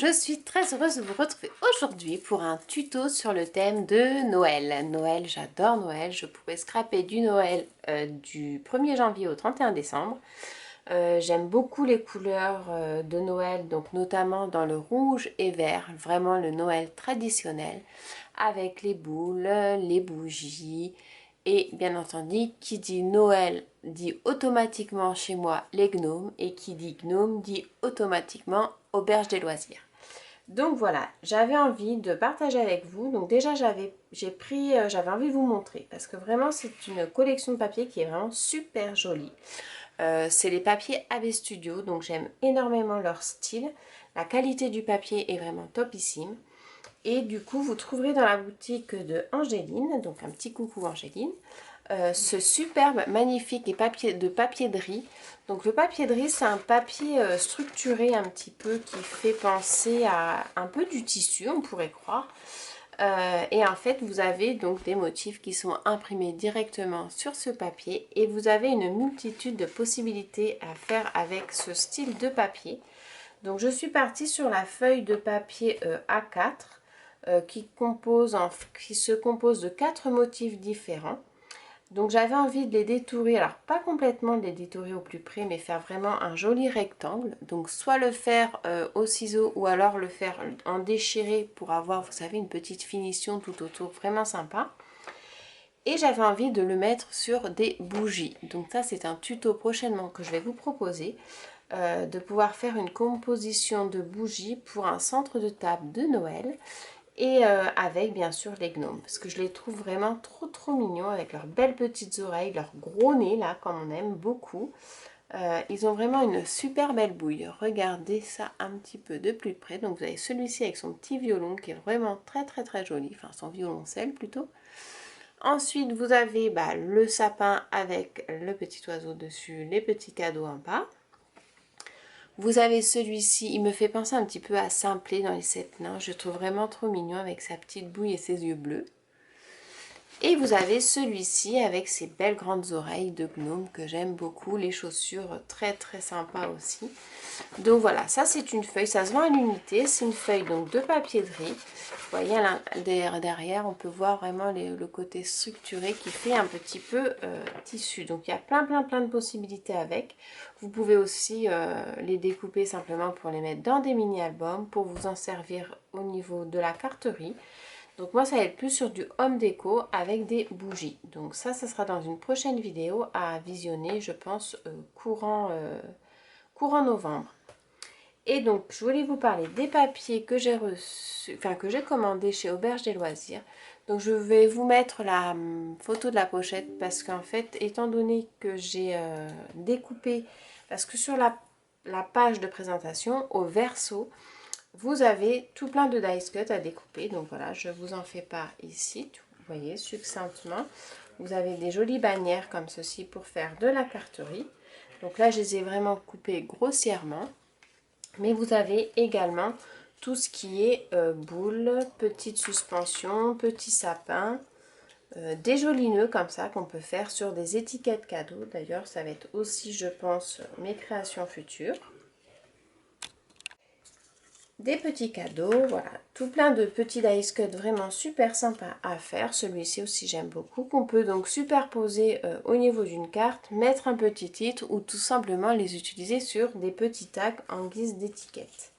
je suis très heureuse de vous retrouver aujourd'hui pour un tuto sur le thème de Noël. Noël, j'adore Noël, je pourrais scraper du Noël du 1er janvier au 31 décembre. J'aime beaucoup les couleurs de Noël, donc notamment dans le rouge et vert, vraiment le Noël traditionnel, avec les boules, les bougies, et bien entendu, qui dit Noël dit automatiquement chez moi les gnomes, et qui dit gnome dit automatiquement auberge des loisirs. Donc voilà, j'avais envie de partager avec vous. Donc déjà j'avais envie de vous montrer parce que vraiment c'est une collection de papier qui est vraiment super jolie. C'est les papiers AB Studio, donc j'aime énormément leur style. La qualité du papier est vraiment topissime. Et du coup, vous trouverez dans la boutique de Angéline, donc un petit coucou Angéline, ce superbe, magnifique papier de papier de riz. Donc le papier de riz, c'est un papier structuré un petit peu qui fait penser à un peu du tissu, on pourrait croire. Et en fait, vous avez donc des motifs qui sont imprimés directement sur ce papier et vous avez une multitude de possibilités à faire avec ce style de papier. Donc je suis partie sur la feuille de papier A4 qui se compose de 4 motifs différents. Donc j'avais envie de les détourer, alors pas complètement de les détourer au plus près, mais faire vraiment un joli rectangle. Donc soit le faire au ciseau ou alors le faire en déchiré pour avoir, vous savez, une petite finition tout autour, vraiment sympa. Et j'avais envie de le mettre sur des bougies. Donc ça c'est un tuto prochainement que je vais vous proposer. De pouvoir faire une composition de bougies pour un centre de table de Noël. Et avec bien sûr les gnomes, parce que je les trouve vraiment trop mignons avec leurs belles petites oreilles, leur gros nez là, comme on aime beaucoup. Ils ont vraiment une super belle bouille. Regardez ça un petit peu de plus près. Donc vous avez celui-ci avec son petit violon qui est vraiment très joli, enfin son violoncelle plutôt. Ensuite vous avez le sapin avec le petit oiseau dessus, les petits cadeaux en bas. Vous avez celui-ci, il me fait penser un petit peu à Simplet dans les 7 nains. Je le trouve vraiment trop mignon avec sa petite bouille et ses yeux bleus. Et vous avez celui-ci avec ses belles grandes oreilles de gnome que j'aime beaucoup. Les chaussures très sympas aussi. Donc voilà, ça c'est une feuille, ça se vend à l'unité. C'est une feuille donc de papier de riz. Vous voyez derrière, on peut voir vraiment le côté structuré qui fait un petit peu tissu. Donc il y a plein de possibilités avec. Vous pouvez aussi les découper simplement pour les mettre dans des mini-albums, pour vous en servir au niveau de la carterie. Donc moi ça va être plus sur du home déco avec des bougies. Donc ça sera dans une prochaine vidéo à visionner, je pense courant novembre. Et donc je voulais vous parler des papiers que j'ai reçus, enfin que j'ai commandés chez Auberge des Loisirs. Donc je vais vous mettre la photo de la pochette parce qu'en fait, étant donné que j'ai découpé, parce que sur la page de présentation, au verso, vous avez tout plein de dice cut à découper. Donc voilà, je vous en fais part ici, vous voyez, succinctement. Vous avez des jolies bannières comme ceci pour faire de la carterie. Donc là, je les ai vraiment coupées grossièrement. Mais vous avez également tout ce qui est boules, petites suspensions, petits sapins, des jolis nœuds comme ça qu'on peut faire sur des étiquettes cadeaux. D'ailleurs, ça va être aussi, je pense, mes créations futures. Des petits cadeaux, voilà, tout plein de petits dice cut vraiment super sympas à faire. Celui-ci aussi j'aime beaucoup, qu'on peut donc superposer au niveau d'une carte, mettre un petit titre ou tout simplement les utiliser sur des petits tags en guise d'étiquette.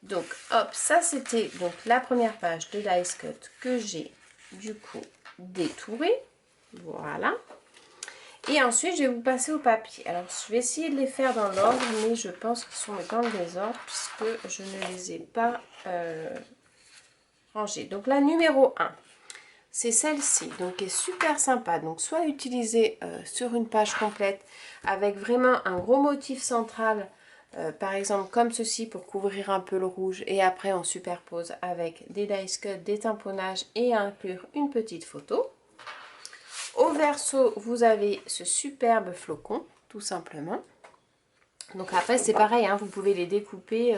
Donc hop, ça c'était donc la première page de dice cut que j'ai du coup détouré. Voilà. Et ensuite, je vais vous passer au papier. Alors, je vais essayer de les faire dans l'ordre, mais je pense qu'ils sont dans le désordre puisque je ne les ai pas rangés. Donc, la numéro 1, c'est celle-ci, donc qui est super sympa. Donc, soit utilisée sur une page complète avec vraiment un gros motif central, par exemple comme ceci pour couvrir un peu le rouge. Et après, on superpose avec des dice cut, des tamponnages et inclure une petite photo. Au verso, vous avez ce superbe flocon, tout simplement. Donc après, c'est pareil, hein, vous pouvez les découper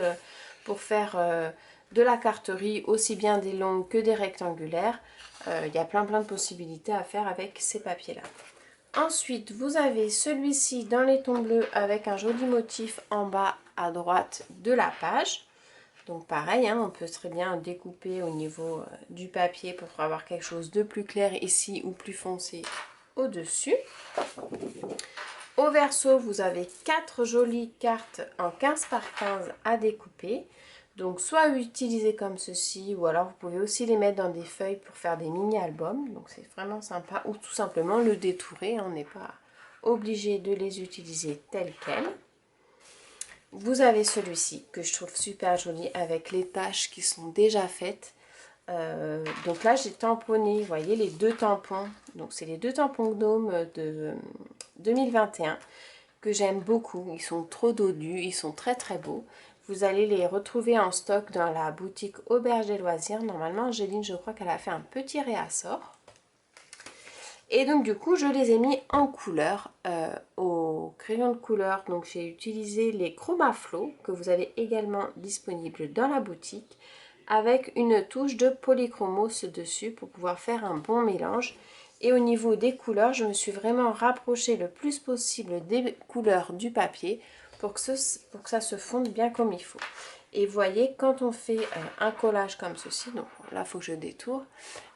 pour faire de la carterie, aussi bien des longues que des rectangulaires. Il y a plein de possibilités à faire avec ces papiers-là. Ensuite, vous avez celui-ci dans les tons bleus avec un joli motif en bas à droite de la page. Donc pareil, hein, on peut très bien découper au niveau du papier pour avoir quelque chose de plus clair ici ou plus foncé au-dessus. Au verso, vous avez 4 jolies cartes en 15 par 15 à découper. Donc soit utiliser comme ceci, ou alors vous pouvez aussi les mettre dans des feuilles pour faire des mini-albums. Donc c'est vraiment sympa. Ou tout simplement le détourer, on n'est pas obligé de les utiliser tels quels. Vous avez celui-ci que je trouve super joli avec les taches qui sont déjà faites. Donc là j'ai tamponné, vous voyez les 2 tampons. Donc c'est les 2 tampons Gnome de 2021 que j'aime beaucoup. Ils sont trop dodus, ils sont très très beaux. Vous allez les retrouver en stock dans la boutique Auberge des Loisirs. Normalement Angéline, je crois qu'elle a fait un petit réassort. Et donc du coup je les ai mis en couleur au crayon de couleur. Donc j'ai utilisé les Chromaflow que vous avez également disponibles dans la boutique, avec une touche de polychromos dessus pour pouvoir faire un bon mélange. Et au niveau des couleurs, je me suis vraiment rapprochée le plus possible des couleurs du papier pour que ça se fonde bien comme il faut. Et vous voyez, quand on fait un collage comme ceci, donc là il faut que je détourne,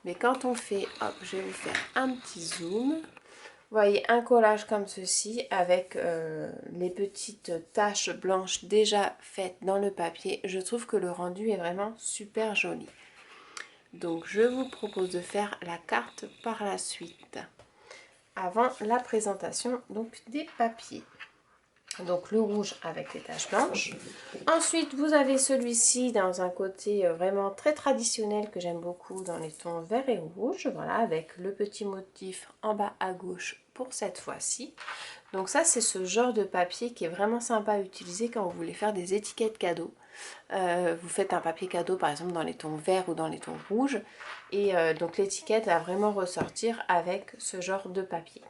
mais quand on fait, hop, je vais vous faire un petit zoom. Vous voyez un collage comme ceci avec les petites taches blanches déjà faites dans le papier. Je trouve que le rendu est vraiment super joli. Donc je vous propose de faire la carte par la suite, avant la présentation donc des papiers. Donc le rouge avec les taches blanches. Ensuite vous avez celui-ci dans un côté vraiment très traditionnel que j'aime beaucoup, dans les tons vert et rouge. Voilà, avec le petit motif en bas à gauche pour cette fois-ci. Donc ça c'est ce genre de papier qui est vraiment sympa à utiliser quand vous voulez faire des étiquettes cadeaux. Vous faites un papier cadeau par exemple dans les tons verts ou dans les tons rouges. Et donc l'étiquette va vraiment ressortir avec ce genre de papier.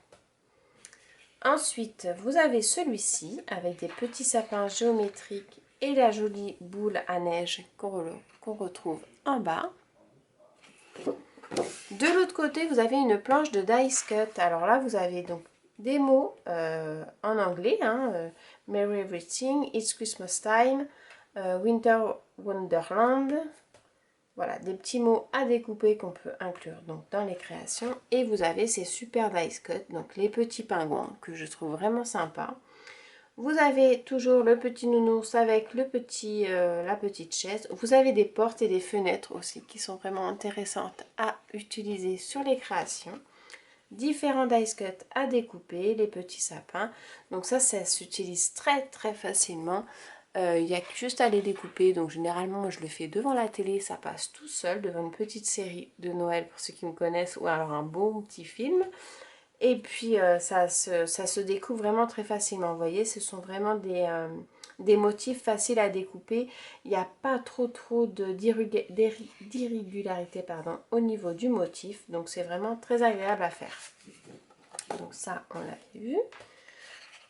Ensuite, vous avez celui-ci avec des petits sapins géométriques et la jolie boule à neige qu'on retrouve en bas. De l'autre côté, vous avez une planche de dice cut. Alors là, vous avez donc des mots en anglais, hein, Merry Everything, It's Christmas Time, Winter Wonderland. Voilà, des petits mots à découper qu'on peut inclure donc dans les créations. Et vous avez ces super dice cut, donc les petits pingouins que je trouve vraiment sympa. Vous avez toujours le petit nounours avec la petite chaise. Vous avez des portes et des fenêtres aussi qui sont vraiment intéressantes à utiliser sur les créations. Différents dice cut à découper, les petits sapins. Donc ça s'utilise très très facilement. Il y a juste à les découper. Donc généralement moi je le fais devant la télé, ça passe tout seul devant une petite série de Noël pour ceux qui me connaissent, ou alors un bon petit film. Et puis ça se découpe vraiment très facilement. Vous voyez, ce sont vraiment des motifs faciles à découper. Il n'y a pas trop d'irrégularité au niveau du motif. Donc c'est vraiment très agréable à faire. Donc ça, on l'a vu.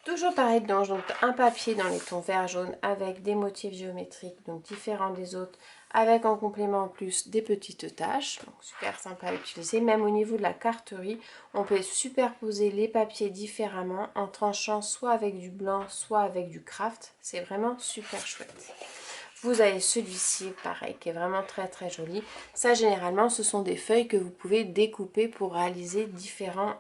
Toujours pareil, donc un papier dans les tons vert jaune avec des motifs géométriques donc différents des autres, avec en complément en plus des petites taches. Donc super sympa à utiliser. Même au niveau de la carterie, on peut superposer les papiers différemment en tranchant soit avec du blanc, soit avec du craft. C'est vraiment super chouette. Vous avez celui-ci, pareil, qui est vraiment très très joli. Ça, généralement, ce sont des feuilles que vous pouvez découper pour réaliser différents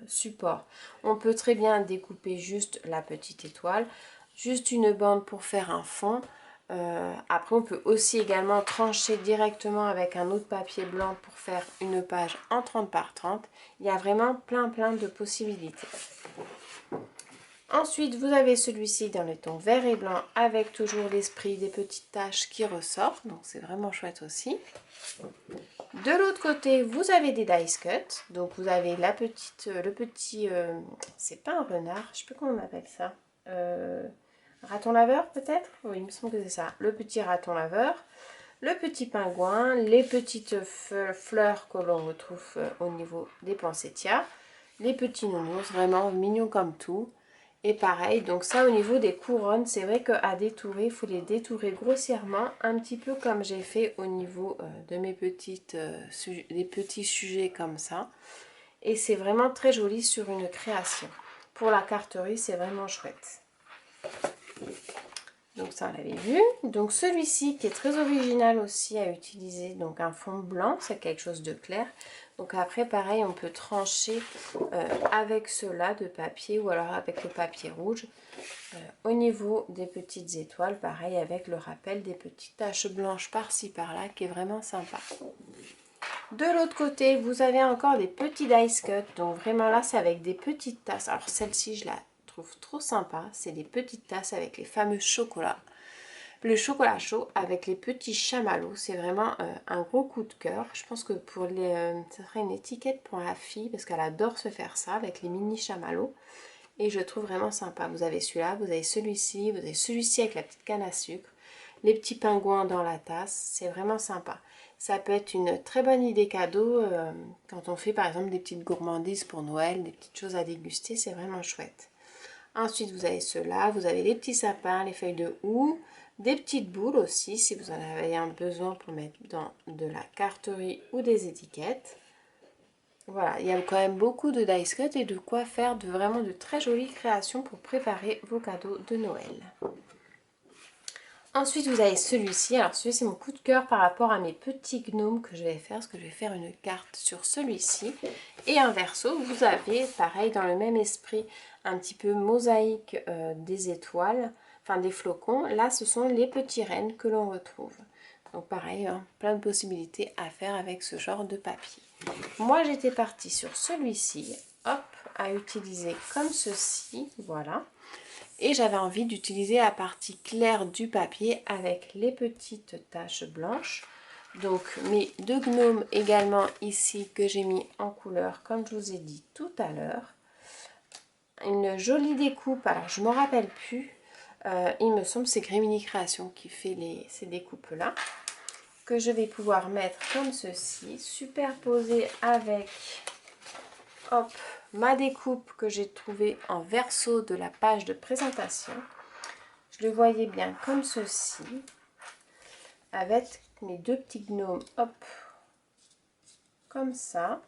supports. On peut très bien découper juste la petite étoile, juste une bande pour faire un fond. Après, on peut aussi également trancher directement avec un autre papier blanc pour faire une page en 30 par 30. Il y a vraiment plein de possibilités. Ensuite, vous avez celui-ci dans les tons vert et blanc avec toujours l'esprit des petites taches qui ressortent. Donc, c'est vraiment chouette aussi. De l'autre côté, vous avez des dice cut. Donc, vous avez le petit... c'est pas un renard, je sais plus comment on appelle ça. Raton laveur peut-être? Oui, il me semble que c'est ça. Le petit raton laveur. Le petit pingouin. Les petites fleurs que l'on retrouve au niveau des poinsettias. Les petits nounours, vraiment mignons comme tout. Et pareil, donc ça au niveau des couronnes, c'est vrai qu'à détourer, il faut les détourer grossièrement, un petit peu comme j'ai fait au niveau de mes des petits sujets comme ça. Et c'est vraiment très joli sur une création. Pour la carterie, c'est vraiment chouette. Donc ça on l'avait vu. Donc celui-ci qui est très original aussi à utiliser, donc un fond blanc, c'est quelque chose de clair. Donc après pareil on peut trancher avec cela de papier ou alors avec le papier rouge. Au niveau des petites étoiles, pareil avec le rappel des petites taches blanches par-ci par-là qui est vraiment sympa. De l'autre côté, vous avez encore des petits dice cut. Donc vraiment là, c'est avec des petites tasses. Alors celle-ci, je la trouve trop sympa. C'est des petites tasses avec les fameux chocolats. Le chocolat chaud avec les petits chamallows. C'est vraiment un gros coup de cœur. Je pense que pour les, ça serait une étiquette pour la fille parce qu'elle adore se faire ça avec les mini chamallows. Et je trouve vraiment sympa. Vous avez celui-là, vous avez celui-ci, vous avez celui-ci avec la petite canne à sucre. Les petits pingouins dans la tasse, c'est vraiment sympa. Ça peut être une très bonne idée cadeau quand on fait par exemple des petites gourmandises pour Noël, des petites choses à déguster, c'est vraiment chouette. Ensuite vous avez ceux-là, vous avez les petits sapins, les feuilles de houx, des petites boules aussi si vous en avez un besoin pour mettre dans de la carterie ou des étiquettes. Voilà, il y a quand même beaucoup de dice cut et de quoi faire vraiment de très jolies créations pour préparer vos cadeaux de Noël. Ensuite, vous avez celui-ci. Alors, celui-ci, c'est mon coup de cœur par rapport à mes petits gnomes que je vais faire. Parce que je vais faire une carte sur celui-ci. Et un verso, vous avez, pareil, dans le même esprit, un petit peu mosaïque des étoiles. Enfin, des flocons. Là, ce sont les petits rennes que l'on retrouve. Donc, pareil, hein, plein de possibilités à faire avec ce genre de papier. Moi, j'étais partie sur celui-ci. Hop, à utiliser comme ceci. Voilà. Et j'avais envie d'utiliser la partie claire du papier avec les petites taches blanches. Donc mes deux gnomes également ici que j'ai mis en couleur comme je vous ai dit tout à l'heure. Une jolie découpe, alors je ne me rappelle plus, il me semble que c'est Grimini Création qui fait ces découpes là. Que je vais pouvoir mettre comme ceci, superposé avec hop, ma découpe que j'ai trouvée en verso de la page de présentation. Je le voyais bien comme ceci, avec mes deux petits gnomes, hop, comme ça.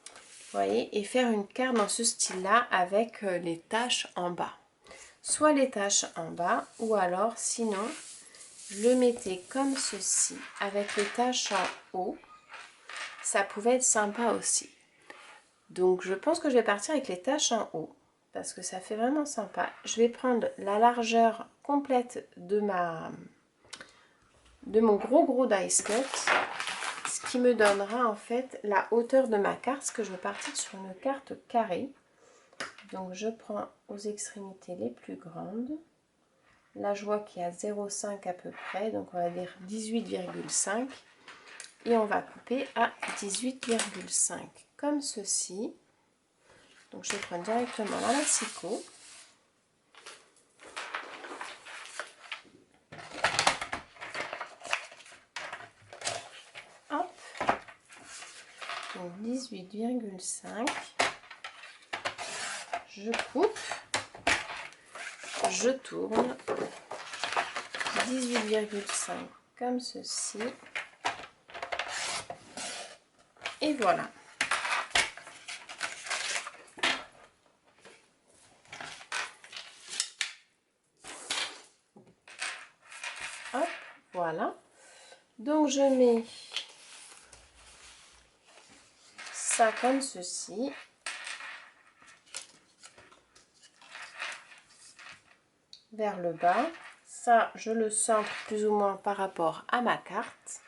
Vous voyez, et faire une carte dans ce style-là avec les taches en bas. Soit les taches en bas, ou alors, sinon, je le mettais comme ceci, avec les taches en haut. Ça pouvait être sympa aussi. Donc, je pense que je vais partir avec les taches en haut, parce que ça fait vraiment sympa. Je vais prendre la largeur complète de mon gros dice cut, ce qui me donnera en fait la hauteur de ma carte, parce que je vais partir sur une carte carrée. Donc je prends aux extrémités les plus grandes. Là je vois qu'il y a 0,5 à peu près, donc on va dire 18,5 et on va couper à 18,5 comme ceci. Donc je vais prendre directement la massicot. Hop, donc 18,5. Je coupe, je tourne, 18,5 comme ceci, et voilà. Hop, voilà. Donc je mets ça comme ceci. Vers le bas, ça je le centre plus ou moins par rapport à ma carte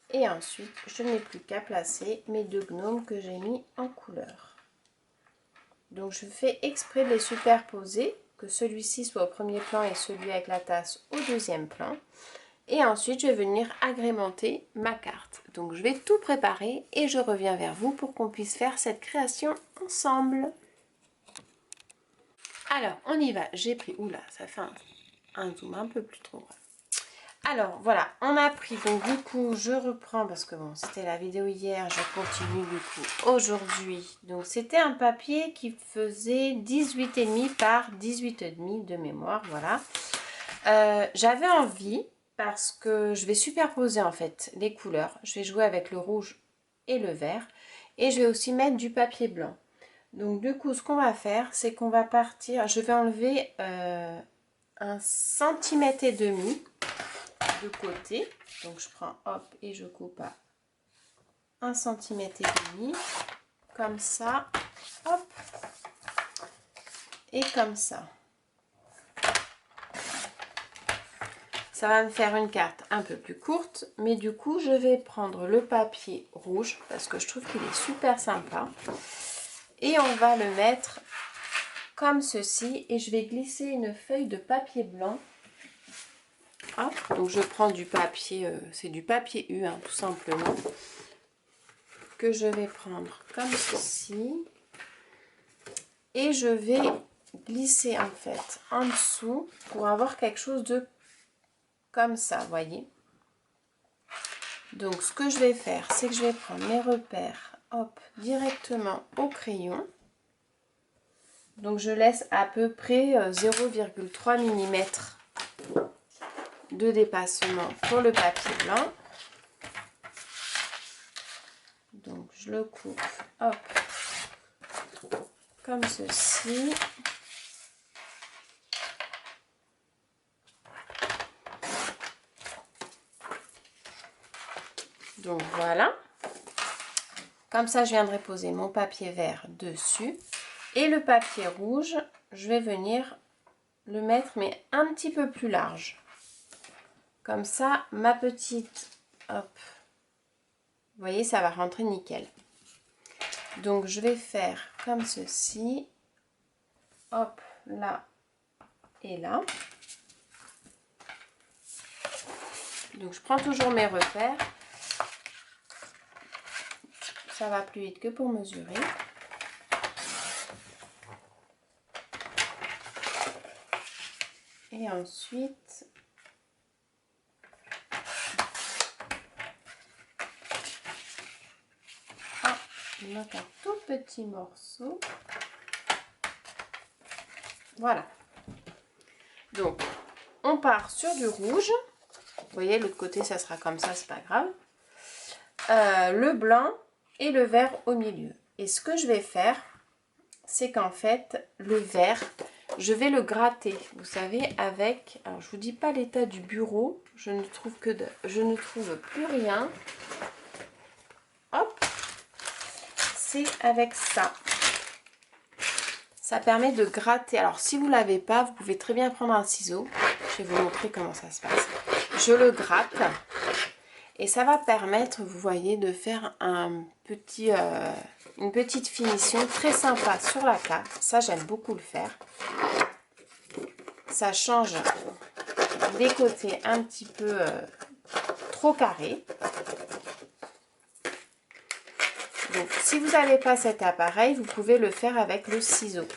et ensuite je n'ai plus qu'à placer mes deux gnomes que j'ai mis en couleur. Donc je fais exprès de les superposer, que celui-ci soit au premier plan et celui avec la tasse au deuxième plan, et ensuite je vais venir agrémenter ma carte. Donc je vais tout préparer et je reviens vers vous pour qu'on puisse faire cette création ensemble. Alors, on y va. J'ai pris... Oula, ça fait un zoom un peu plus trop. Alors, voilà. On a pris... Donc, du coup, je reprends parce que bon, c'était la vidéo hier. Je continue du coup aujourd'hui. Donc, c'était un papier qui faisait 18,5 par 18,5 de mémoire. Voilà. J'avais envie parce que je vais superposer en fait les couleurs. Je vais jouer avec le rouge et le vert. Et je vais aussi mettre du papier blanc. Donc du coup ce qu'on va faire c'est qu'on va partir, je vais enlever 1,5 cm de côté. Donc je prends, hop, et je coupe à 1,5 cm, comme ça, hop, et comme ça. Ça va me faire une carte un peu plus courte, mais du coup, je vais prendre le papier rouge, parce que je trouve qu'il est super sympa. Et on va le mettre comme ceci, et je vais glisser une feuille de papier blanc. Hop, donc je prends du papier, c'est du papier U, hein, tout simplement, que je vais prendre comme ceci. Et je vais glisser en fait en dessous pour avoir quelque chose de comme ça, voyez. Donc ce que je vais faire, c'est que je vais prendre mes repères, hop, directement au crayon. Donc je laisse à peu près 0,3 mm de dépassement pour le papier blanc. Donc je le coupe, hop, comme ceci. Donc voilà. Comme ça, je viendrai poser mon papier vert dessus. Et le papier rouge, je vais venir le mettre, mais un petit peu plus large. Comme ça, ma petite, hop, vous voyez, ça va rentrer nickel. Donc, je vais faire comme ceci. Hop, là et là. Donc, je prends toujours mes repères. Ça va plus vite que pour mesurer. Et ensuite, je mets un tout petit morceau. Voilà. Donc, on part sur du rouge. Vous voyez, l'autre côté, ça sera comme ça, c'est pas grave. Le blanc et le vert au milieu. Et ce que je vais faire, c'est qu'en fait, le vert, je vais le gratter, vous savez, avec, alors je vous dis pas l'état du bureau, je ne trouve plus rien. Hop, c'est avec ça. Ça permet de gratter. Alors si vous l'avez pas, vous pouvez très bien prendre un ciseau. Je vais vous montrer comment ça se passe. Je le gratte et ça va permettre, vous voyez, de faire une petite finition très sympa sur la carte. Ça, j'aime beaucoup le faire. Ça change des côtés un petit peu trop carrés. Donc, si vous n'avez pas cet appareil, vous pouvez le faire avec le ciseau.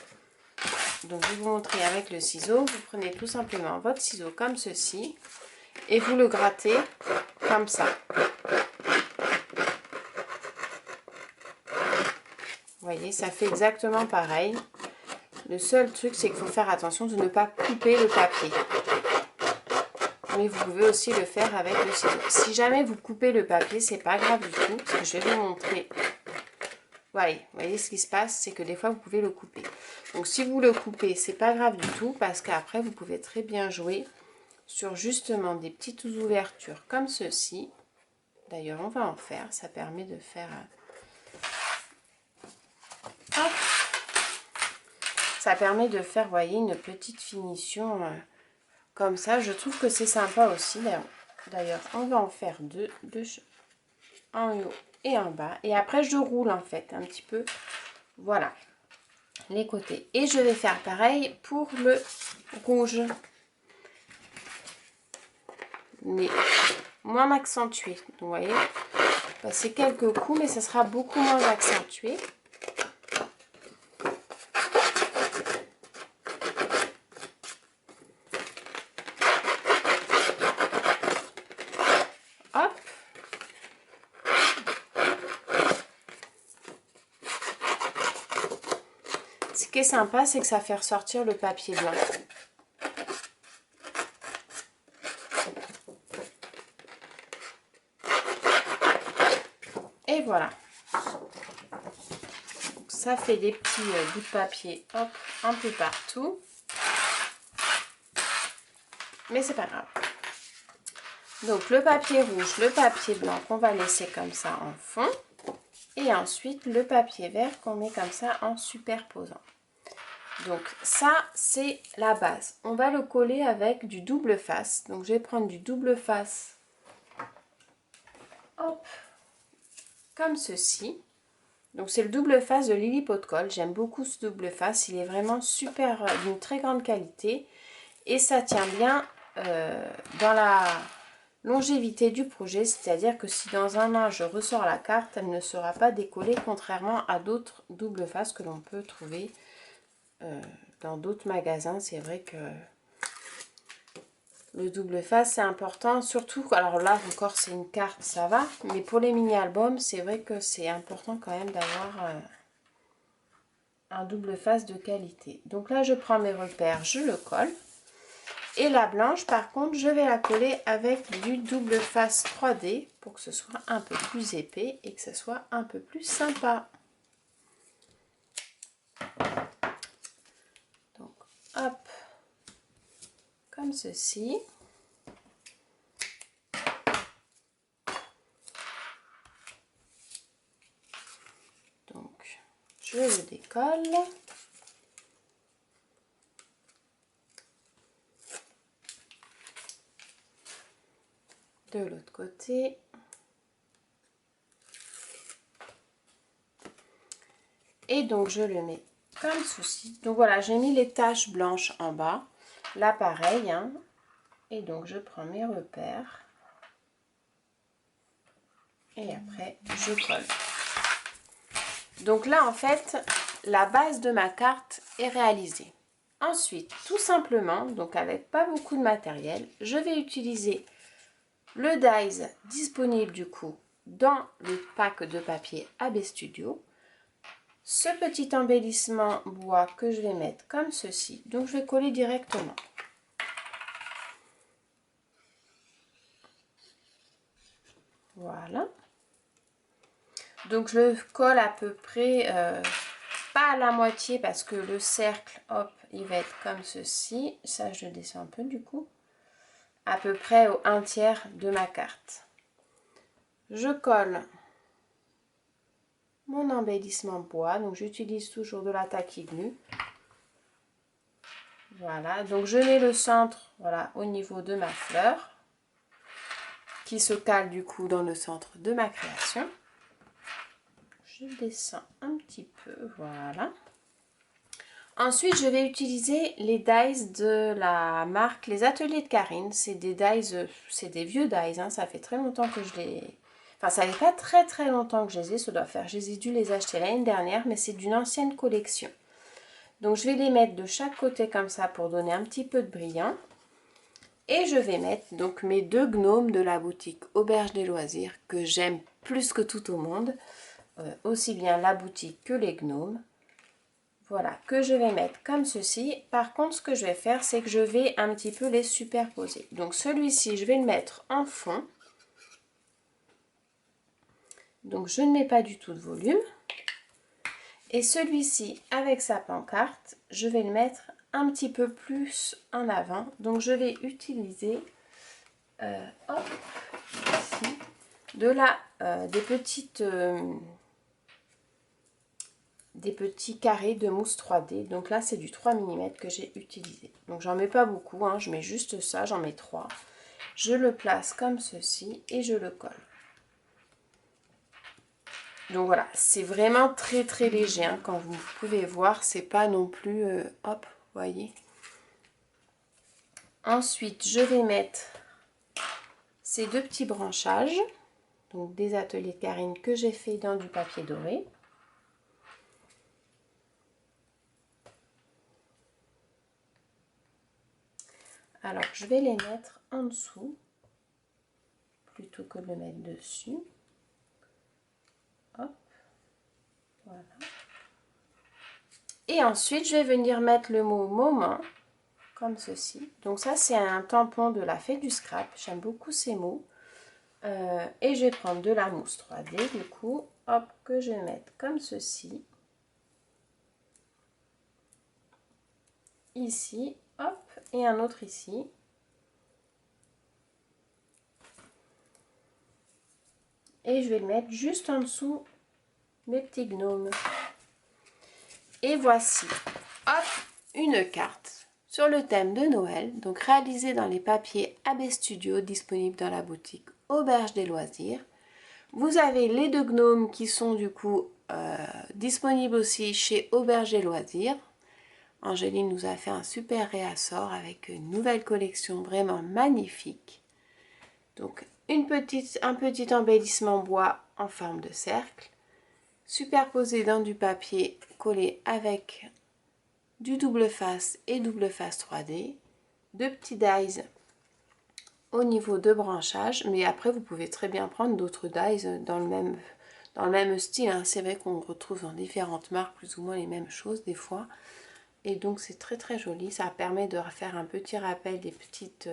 Donc, je vais vous montrer avec le ciseau. Vous prenez tout simplement votre ciseau comme ceci et vous le grattez comme ça. Vous voyez, ça fait exactement pareil. Le seul truc, c'est qu'il faut faire attention de ne pas couper le papier. Mais vous pouvez aussi le faire avec le ciseau. Si jamais vous coupez le papier, c'est pas grave du tout. Parce que je vais vous montrer. Voilà, vous voyez ce qui se passe, c'est que des fois vous pouvez le couper. Donc si vous le coupez, c'est pas grave du tout. Parce qu'après, vous pouvez très bien jouer sur justement des petites ouvertures comme ceci. D'ailleurs, on va en faire. Ça permet de faire... Hop. Ça permet de faire, vous voyez, une petite finition comme ça. Je trouve que c'est sympa aussi. D'ailleurs, on va en faire deux en haut et en bas. Et après, je roule en fait un petit peu. Voilà, les côtés. Et je vais faire pareil pour le rouge. Mais moins accentué. Donc, vous voyez, passer quelques coups, mais ça sera beaucoup moins accentué. Ce qui est sympa, c'est que ça fait ressortir le papier blanc. Et voilà. Donc, ça fait des petits bouts de papier, hop, un peu partout. mais c'est pas grave. Donc le papier rouge, le papier blanc qu'on va laisser comme ça en fond. Et ensuite le papier vert qu'on met comme ça en superposant. Donc ça c'est la base. On va le coller avec du double face. Donc je vais prendre du double face. Hop, comme ceci. Donc c'est le double face de Lily Pot de Colle. J'aime beaucoup ce double face. Il est vraiment super, d'une très grande qualité. Et ça tient bien dans la longévité du projet. C'est-à-dire que si dans un an je ressors la carte, elle ne sera pas décollée. Contrairement à d'autres double faces que l'on peut trouver dans d'autres magasins. C'est vrai que le double face c'est important, surtout, alors là encore c'est une carte, ça va, mais pour les mini-albums c'est vrai que c'est important quand même d'avoir un double face de qualité. Donc là je prends mes repères, je le colle, et la blanche par contre je vais la coller avec du double face 3D pour que ce soit un peu plus épais et que ce soit un peu plus sympa. Donc hop, comme ceci. Je le décolle. De l'autre côté. Et donc je le mets comme ceci. Donc voilà, j'ai mis les taches blanches en bas. Là pareil, hein. Et donc je prends mes repères. Et après je colle. Donc là en fait, la base de ma carte est réalisée. Ensuite, tout simplement, donc avec pas beaucoup de matériel, je vais utiliser le dies disponible du coup dans le pack de papier AB Studio. Ce petit embellissement bois que je vais mettre comme ceci. Donc je vais coller directement. Voilà. Donc je le colle à peu près, pas à la moitié parce que le cercle, hop, il va être comme ceci. Ça je le descends un peu du coup. À peu près au 1/3 de ma carte. Je colle mon embellissement bois. Donc j'utilise toujours de la tacky glue. Voilà, donc je mets le centre, voilà, au niveau de ma fleur, qui se cale du coup dans le centre de ma création. Je descends un petit peu, voilà. Ensuite, je vais utiliser les dies de la marque Les Ateliers de Karine. C'est des dies, c'est des vieux dies, hein, ça fait très longtemps que je les... Enfin, ça fait pas très longtemps que je les ai, ça doit faire... J'ai dû les acheter l'année dernière, mais c'est d'une ancienne collection. Donc, je vais les mettre de chaque côté comme ça pour donner un petit peu de brillant. Et je vais mettre donc mes deux gnomes de la boutique Auberge des Loisirs que j'aime plus que tout au monde. Aussi bien la boutique que les gnomes. Voilà, que je vais mettre comme ceci. Par contre, ce que je vais faire, c'est que je vais un petit peu les superposer. Donc celui-ci, je vais le mettre en fond. Donc je ne mets pas du tout de volume. Et celui-ci, avec sa pancarte, je vais le mettre un petit peu plus en avant. Donc je vais utiliser hop, ici, des petits carrés de mousse 3D. Donc là, c'est du 3 mm que j'ai utilisé. Donc j'en mets pas beaucoup, hein, je mets juste ça, j'en mets 3. Je le place comme ceci et je le colle. Donc voilà, c'est vraiment très léger, hein, quand vous pouvez voir, c'est pas non plus, hop, vous voyez. Ensuite, je vais mettre ces deux petits branchages, donc des ateliers de Karine que j'ai fait dans du papier doré. Alors, je vais les mettre en dessous, plutôt que de le mettre dessus. Hop, voilà. Et ensuite, je vais venir mettre le mot moment, comme ceci. Donc ça, c'est un tampon de la Fée du Scrap. J'aime beaucoup ces mots. Et je vais prendre de la mousse 3D, du coup, hop, que je vais mettre comme ceci. Ici, hop, et un autre ici. et je vais le mettre juste en dessous mes petits gnomes. Et voici, hop, une carte sur le thème de Noël, donc réalisée dans les papiers AB Studio, disponible dans la boutique Auberge des Loisirs. Vous avez les deux gnomes qui sont du coup disponibles aussi chez Auberge des Loisirs. Angéline nous a fait un super réassort avec une nouvelle collection vraiment magnifique. Donc un petit embellissement bois en forme de cercle, superposé dans du papier collé avec du double face et double face 3D, deux petits dies au niveau de branchage, mais après vous pouvez très bien prendre d'autres dies dans le même style, hein. C'est vrai qu'on retrouve dans différentes marques plus ou moins les mêmes choses des fois, et donc c'est très très joli. Ça permet de faire un petit rappel des petites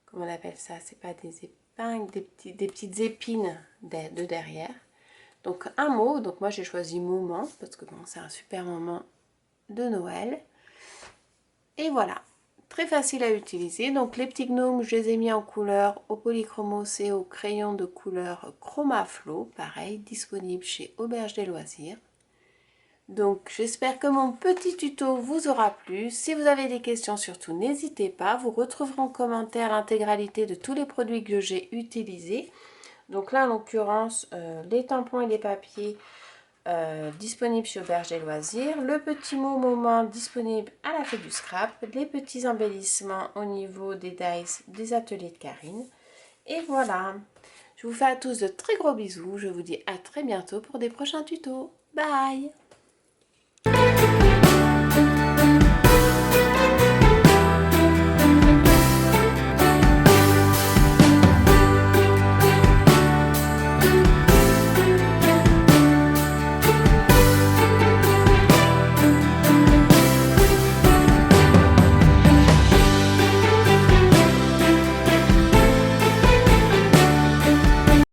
comment on appelle ça, c'est pas des épingles, des petites épines de derrière. Donc un mot, donc moi j'ai choisi moment parce que bon, c'est un super moment de Noël. Et voilà, très facile à utiliser. Donc les petits gnomes, je les ai mis en couleur au polychromos et au crayon de couleur Chromaflow, pareil, disponible chez Auberge des Loisirs. Donc j'espère que mon petit tuto vous aura plu. Si vous avez des questions, surtout n'hésitez pas. Vous retrouverez en commentaire l'intégralité de tous les produits que j'ai utilisés. Donc là en l'occurrence les tampons et les papiers disponibles chez Auberge des Loisirs. Le petit mot moment disponible à la Fête du Scrap. Les petits embellissements au niveau des dies des ateliers de Karine. Et voilà. Je vous fais à tous de très gros bisous. Je vous dis à très bientôt pour des prochains tutos. Bye!